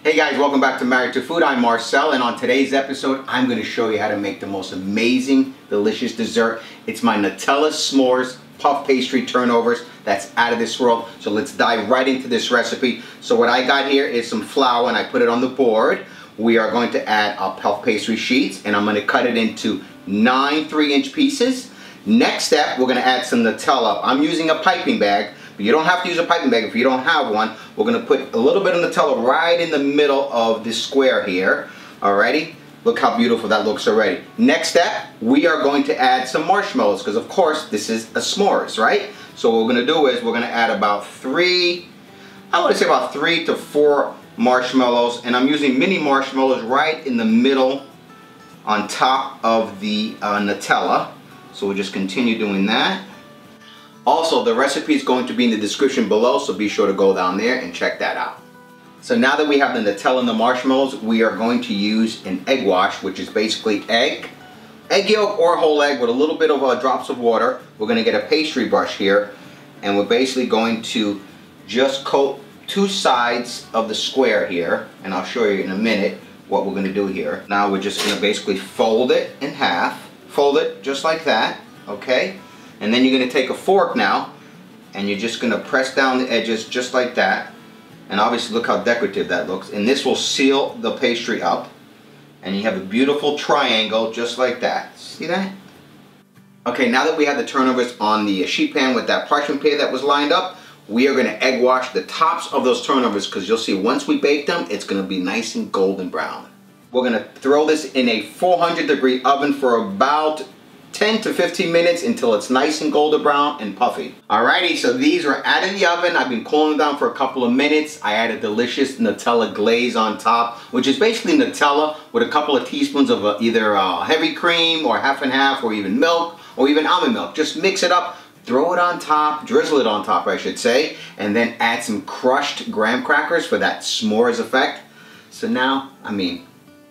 Hey guys, welcome back to Married to Food. I'm Marcel, and on today's episode, I'm going to show you how to make the most amazing, delicious dessert. It's my Nutella S'mores Puff Pastry Turnovers. That's out of this world. So let's dive right into this recipe. So what I got here is some flour, and I put it on the board. We are going to add our Puff Pastry Sheets, and I'm going to cut it into 9 3-inch pieces. Next step, we're going to add some Nutella. I'm using a piping bag. But you don't have to use a piping bag if you don't have one. We're going to put a little bit of Nutella right in the middle of this square here. Alrighty? Look how beautiful that looks already. Next step, we are going to add some marshmallows because of course this is a s'mores, right? So what we're going to do is we're going to add about 3 to 4 marshmallows, and I'm using mini marshmallows right in the middle on top of the Nutella. So we'll just continue doing that. Also, the recipe is going to be in the description below, so be sure to go down there and check that out. So now that we have the Nutella and the marshmallows, we are going to use an egg wash, which is basically egg yolk or whole egg with a little bit of drops of water. We're going to get a pastry brush here, and we're basically going to just coat 2 sides of the square here, and I'll show you in a minute what we're going to do here. Now we're just going to basically fold it in half, fold it just like that, okay? And then you're going to take a fork now, and you're just going to press down the edges just like that. And obviously look how decorative that looks. And this will seal the pastry up. And you have a beautiful triangle just like that. See that? Okay, now that we have the turnovers on the sheet pan with that parchment paper that was lined up, we are going to egg wash the tops of those turnovers, because you'll see once we bake them, it's going to be nice and golden brown. We're going to throw this in a 400-degree oven for about 10 to 15 minutes until it's nice and golden brown and puffy. Alrighty, so these are out of the oven. I've been cooling them down for a couple of minutes. I added delicious Nutella Glaze on top, which is basically Nutella with a couple of teaspoons of either heavy cream or half and half, or even milk, or even almond milk. Just mix it up, throw it on top, drizzle it on top I should say, and then add some crushed graham crackers for that s'mores effect. So now, I mean,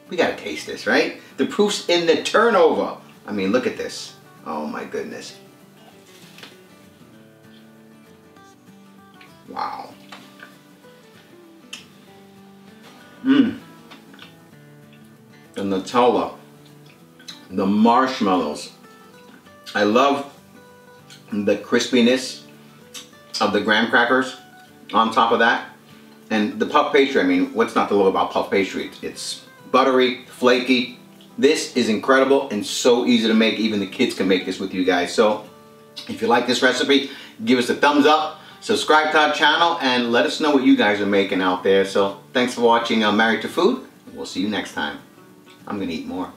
we gotta taste this, right? The proof's in the turnover. I mean, look at this. Oh my goodness. Wow. The Nutella, the marshmallows. I love the crispiness of the graham crackers on top of that. And the puff pastry, I mean, what's not to love about puff pastry? It's buttery, flaky. This is incredible and so easy to make. Even the kids can make this with you guys. So if you like this recipe, give us a thumbs up, subscribe to our channel, and let us know what you guys are making out there. So thanks for watching Married to Food. We'll see you next time. I'm gonna eat more.